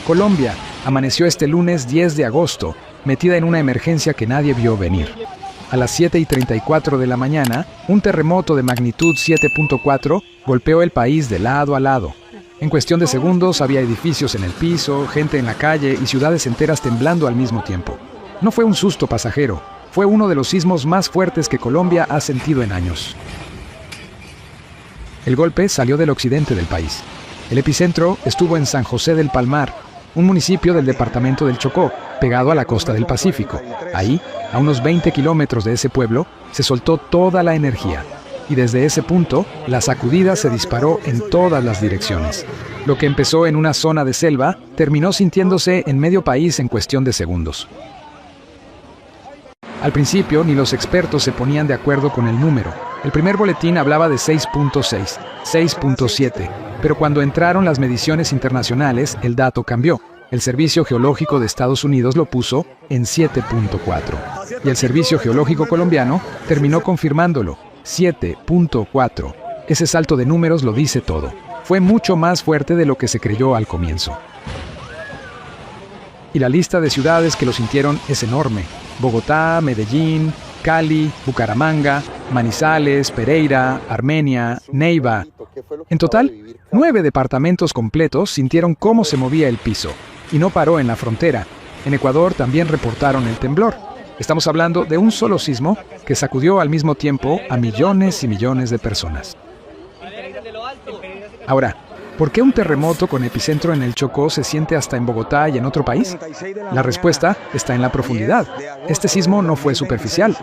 Colombia amaneció este lunes 10 de agosto, metida en una emergencia que nadie vio venir. A las 7:34 de la mañana, un terremoto de magnitud 7.4 golpeó el país de lado a lado. En cuestión de segundos había edificios en el piso, gente en la calle y ciudades enteras temblando al mismo tiempo. No fue un susto pasajero, fue uno de los sismos más fuertes que Colombia ha sentido en años. El golpe salió del occidente del país. El epicentro estuvo en San José del Palmar, un municipio del departamento del Chocó, pegado a la costa del Pacífico. Ahí, a unos 20 kilómetros de ese pueblo, se soltó toda la energía. Y desde ese punto, la sacudida se disparó en todas las direcciones. Lo que empezó en una zona de selva, terminó sintiéndose en medio país en cuestión de segundos. Al principio, ni los expertos se ponían de acuerdo con el número. El primer boletín hablaba de 6.6, 6.7, pero cuando entraron las mediciones internacionales, el dato cambió. El Servicio Geológico de Estados Unidos lo puso en 7.4. Y el Servicio Geológico colombiano terminó confirmándolo, 7.4. Ese salto de números lo dice todo. Fue mucho más fuerte de lo que se creyó al comienzo. Y la lista de ciudades que lo sintieron es enorme. Bogotá, Medellín, Cali, Bucaramanga, Manizales, Pereira, Armenia, Neiva. En total, 9 departamentos completos sintieron cómo se movía el piso. Y no paró en la frontera. En Ecuador también reportaron el temblor. Estamos hablando de un solo sismo que sacudió al mismo tiempo a millones y millones de personas. Ahora, ¿por qué un terremoto con epicentro en el Chocó se siente hasta en Bogotá y en otro país? La respuesta está en la profundidad. Este sismo no fue superficial.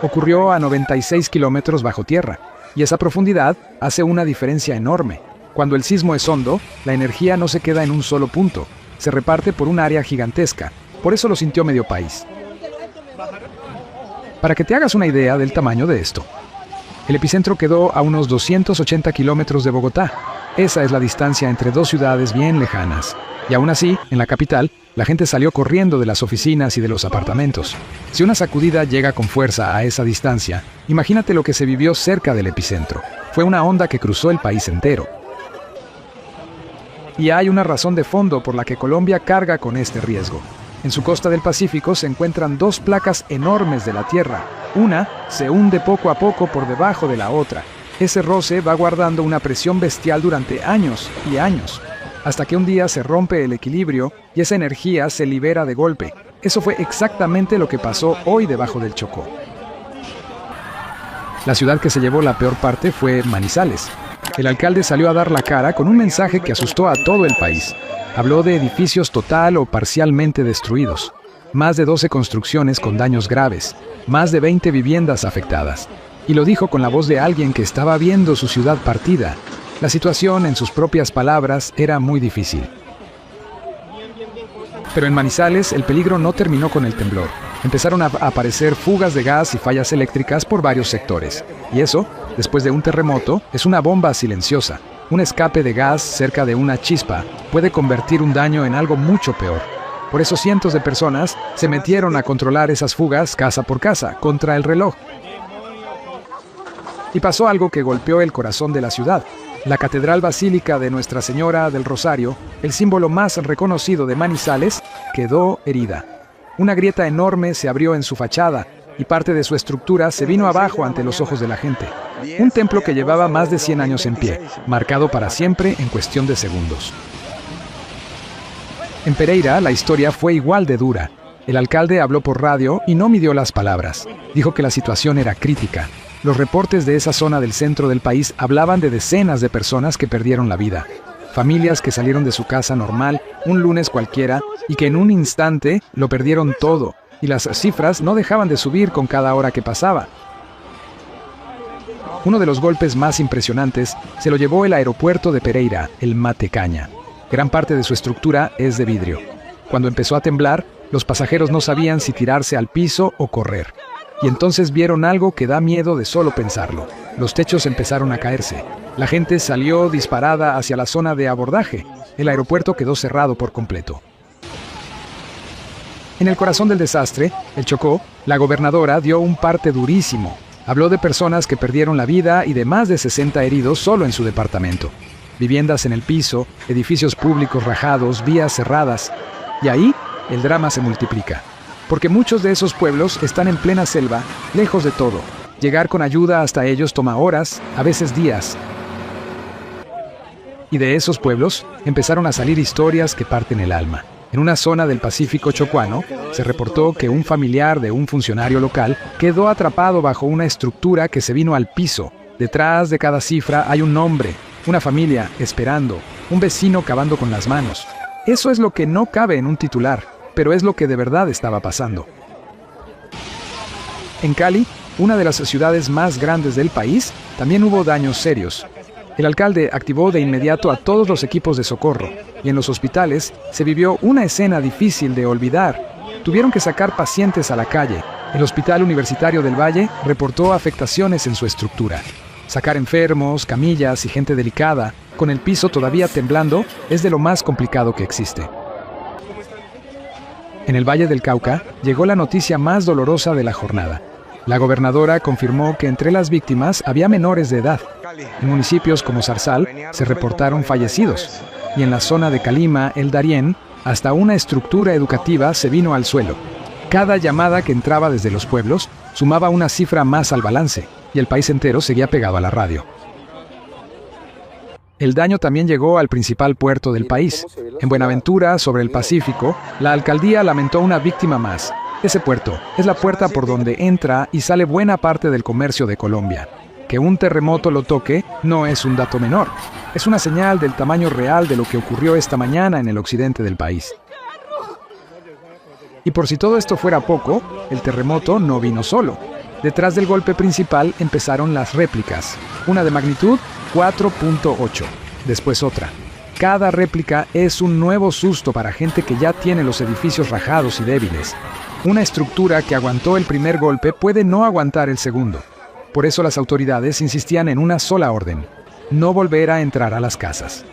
Ocurrió a 96 kilómetros bajo tierra. Y esa profundidad hace una diferencia enorme. Cuando el sismo es hondo, la energía no se queda en un solo punto. Se reparte por un área gigantesca. Por eso lo sintió medio país. Para que te hagas una idea del tamaño de esto. El epicentro quedó a unos 280 kilómetros de Bogotá. Esa es la distancia entre dos ciudades bien lejanas. Y aún así, en la capital, la gente salió corriendo de las oficinas y de los apartamentos. Si una sacudida llega con fuerza a esa distancia, imagínate lo que se vivió cerca del epicentro. Fue una onda que cruzó el país entero. Y hay una razón de fondo por la que Colombia carga con este riesgo. En su costa del Pacífico se encuentran dos placas enormes de la Tierra. Una se hunde poco a poco por debajo de la otra. Ese roce va guardando una presión bestial durante años y años, hasta que un día se rompe el equilibrio y esa energía se libera de golpe. Eso fue exactamente lo que pasó hoy debajo del Chocó. La ciudad que se llevó la peor parte fue Manizales. El alcalde salió a dar la cara con un mensaje que asustó a todo el país. Habló de edificios total o parcialmente destruidos, más de 12 construcciones con daños graves, más de 20 viviendas afectadas. Y lo dijo con la voz de alguien que estaba viendo su ciudad partida. La situación, en sus propias palabras, era muy difícil. Pero en Manizales el peligro no terminó con el temblor. Empezaron a aparecer fugas de gas y fallas eléctricas por varios sectores. Y eso, después de un terremoto, es una bomba silenciosa. Un escape de gas cerca de una chispa puede convertir un daño en algo mucho peor. Por eso cientos de personas se metieron a controlar esas fugas casa por casa, contra el reloj. Y pasó algo que golpeó el corazón de la ciudad. La Catedral Basílica de Nuestra Señora del Rosario, el símbolo más reconocido de Manizales, quedó herida. Una grieta enorme se abrió en su fachada y parte de su estructura se vino abajo ante los ojos de la gente. Un templo que llevaba más de 100 años en pie, marcado para siempre en cuestión de segundos. En Pereira, la historia fue igual de dura. El alcalde habló por radio y no midió las palabras. Dijo que la situación era crítica. Los reportes de esa zona del centro del país hablaban de decenas de personas que perdieron la vida. Familias que salieron de su casa normal un lunes cualquiera y que en un instante lo perdieron todo. Y las cifras no dejaban de subir con cada hora que pasaba. Uno de los golpes más impresionantes se lo llevó el aeropuerto de Pereira, el Matecaña. Gran parte de su estructura es de vidrio. Cuando empezó a temblar, los pasajeros no sabían si tirarse al piso o correr. Y entonces vieron algo que da miedo de solo pensarlo. Los techos empezaron a caerse. La gente salió disparada hacia la zona de abordaje. El aeropuerto quedó cerrado por completo. En el corazón del desastre, el Chocó, la gobernadora dio un parte durísimo. Habló de personas que perdieron la vida y de más de 60 heridos solo en su departamento. viviendas en el piso, edificios públicos rajados, vías cerradas. Y ahí, el drama se multiplica. Porque muchos de esos pueblos están en plena selva, lejos de todo. Llegar con ayuda hasta ellos toma horas, a veces días. Y de esos pueblos empezaron a salir historias que parten el alma. En una zona del Pacífico chocuano, se reportó que un familiar de un funcionario local quedó atrapado bajo una estructura que se vino al piso. Detrás de cada cifra hay un nombre, una familia esperando, un vecino cavando con las manos. Eso es lo que no cabe en un titular, pero es lo que de verdad estaba pasando. En Cali, una de las ciudades más grandes del país, también hubo daños serios. El alcalde activó de inmediato a todos los equipos de socorro, y en los hospitales se vivió una escena difícil de olvidar. Tuvieron que sacar pacientes a la calle. El Hospital Universitario del Valle reportó afectaciones en su estructura. Sacar enfermos, camillas y gente delicada, con el piso todavía temblando, es de lo más complicado que existe. En el Valle del Cauca llegó la noticia más dolorosa de la jornada. La gobernadora confirmó que entre las víctimas había menores de edad. En municipios como Zarzal se reportaron fallecidos, y en la zona de Calima, el Darién, hasta una estructura educativa se vino al suelo. Cada llamada que entraba desde los pueblos sumaba una cifra más al balance, y el país entero seguía pegado a la radio. El daño también llegó al principal puerto del país. En Buenaventura, sobre el Pacífico, la alcaldía lamentó una víctima más. Ese puerto es la puerta por donde entra y sale buena parte del comercio de Colombia. Que un terremoto lo toque no es un dato menor. Es una señal del tamaño real de lo que ocurrió esta mañana en el occidente del país. Y por si todo esto fuera poco, el terremoto no vino solo. Detrás del golpe principal empezaron las réplicas, una de magnitud 4.8, después otra. Cada réplica es un nuevo susto para gente que ya tiene los edificios rajados y débiles. Una estructura que aguantó el primer golpe puede no aguantar el segundo. Por eso las autoridades insistían en una sola orden: no volver a entrar a las casas.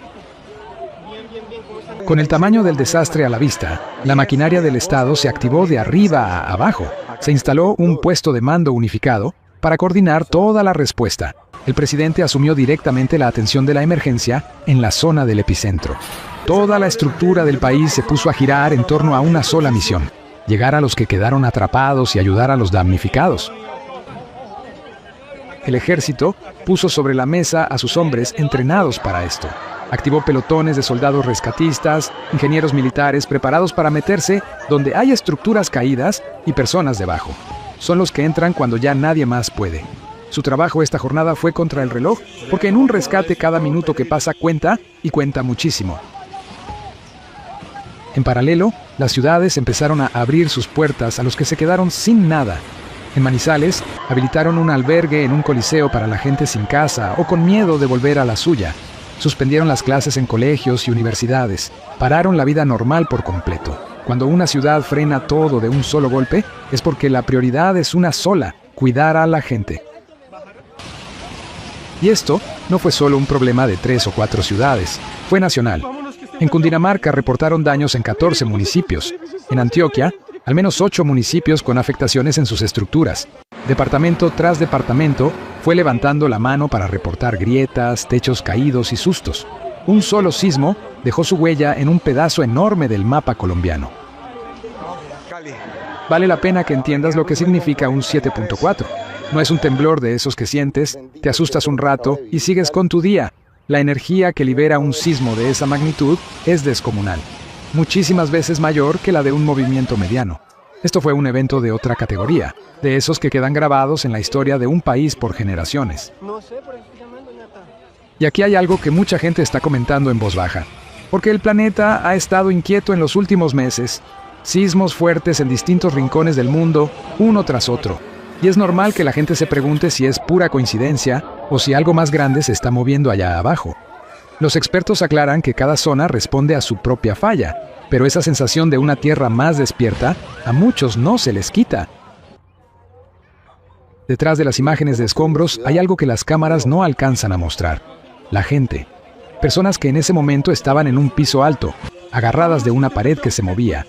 Con el tamaño del desastre a la vista, la maquinaria del Estado se activó de arriba a abajo. Se instaló un puesto de mando unificado para coordinar toda la respuesta. El presidente asumió directamente la atención de la emergencia en la zona del epicentro. Toda la estructura del país se puso a girar en torno a una sola misión: llegar a los que quedaron atrapados y ayudar a los damnificados. El ejército puso sobre la mesa a sus hombres entrenados para esto. Activó pelotones de soldados rescatistas, ingenieros militares preparados para meterse donde hay estructuras caídas y personas debajo. Son los que entran cuando ya nadie más puede. Su trabajo esta jornada fue contra el reloj, porque en un rescate cada minuto que pasa cuenta, y cuenta muchísimo. En paralelo, las ciudades empezaron a abrir sus puertas a los que se quedaron sin nada. En Manizales, habilitaron un albergue en un coliseo para la gente sin casa o con miedo de volver a la suya. Suspendieron las clases en colegios y universidades. Pararon la vida normal por completo. Cuando una ciudad frena todo de un solo golpe, es porque la prioridad es una sola: cuidar a la gente. Y esto no fue solo un problema de 3 o 4 ciudades, fue nacional. En Cundinamarca reportaron daños en 14 municipios. En Antioquia, al menos 8 municipios con afectaciones en sus estructuras. Departamento tras departamento fue levantando la mano para reportar grietas, techos caídos y sustos. Un solo sismo dejó su huella en un pedazo enorme del mapa colombiano. Vale la pena que entiendas lo que significa un 7.4. No es un temblor de esos que sientes, te asustas un rato y sigues con tu día. La energía que libera un sismo de esa magnitud es descomunal. Muchísimas veces mayor que la de un movimiento mediano. Esto fue un evento de otra categoría, de esos que quedan grabados en la historia de un país por generaciones. Y aquí hay algo que mucha gente está comentando en voz baja, porque el planeta ha estado inquieto en los últimos meses. Sismos fuertes en distintos rincones del mundo, uno tras otro. Y es normal que la gente se pregunte si es pura coincidencia o si algo más grande se está moviendo allá abajo. Los expertos aclaran que cada zona responde a su propia falla, pero esa sensación de una tierra más despierta a muchos no se les quita. Detrás de las imágenes de escombros hay algo que las cámaras no alcanzan a mostrar: la gente. Personas que en ese momento estaban en un piso alto, agarradas de una pared que se movía,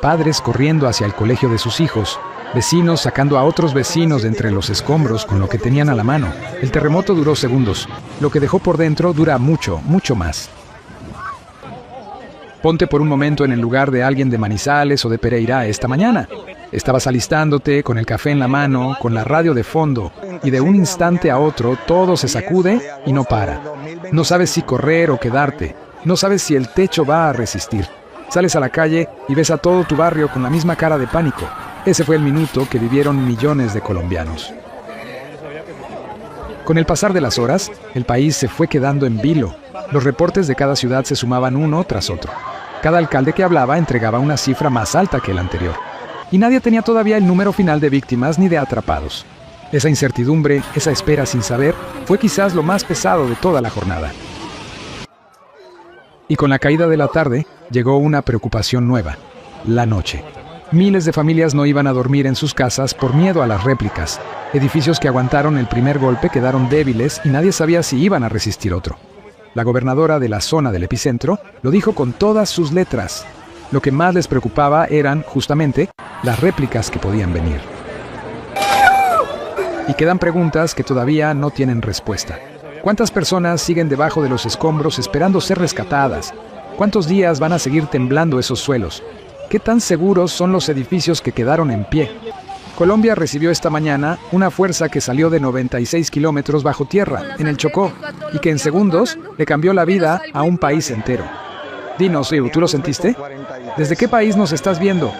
padres corriendo hacia el colegio de sus hijos, Vecinos sacando a otros vecinos de entre los escombros con lo que tenían a la mano. El terremoto duró segundos. Lo que dejó por dentro dura mucho, mucho más. Ponte por un momento en el lugar de alguien de Manizales o de Pereira esta mañana. Estabas alistándote, con el café en la mano, con la radio de fondo, y de un instante a otro todo se sacude y no para. No sabes si correr o quedarte. No sabes si el techo va a resistir. Sales a la calle y ves a todo tu barrio con la misma cara de pánico. Ese fue el minuto que vivieron millones de colombianos. Con el pasar de las horas, el país se fue quedando en vilo. Los reportes de cada ciudad se sumaban uno tras otro. Cada alcalde que hablaba entregaba una cifra más alta que el anterior. Y nadie tenía todavía el número final de víctimas ni de atrapados. Esa incertidumbre, esa espera sin saber, fue quizás lo más pesado de toda la jornada. Y con la caída de la tarde, llegó una preocupación nueva: la noche. Miles de familias no iban a dormir en sus casas por miedo a las réplicas. Edificios que aguantaron el primer golpe quedaron débiles y nadie sabía si iban a resistir otro. La gobernadora de la zona del epicentro lo dijo con todas sus letras. Lo que más les preocupaba eran, justamente, las réplicas que podían venir. Y quedan preguntas que todavía no tienen respuesta. ¿Cuántas personas siguen debajo de los escombros esperando ser rescatadas? ¿Cuántos días van a seguir temblando esos suelos? ¿Qué tan seguros son los edificios que quedaron en pie? Colombia recibió esta mañana una fuerza que salió de 96 kilómetros bajo tierra, en el Chocó, y que en segundos le cambió la vida a un país entero. Dinos, Riu, ¿tú lo sentiste? ¿Desde qué país nos estás viendo?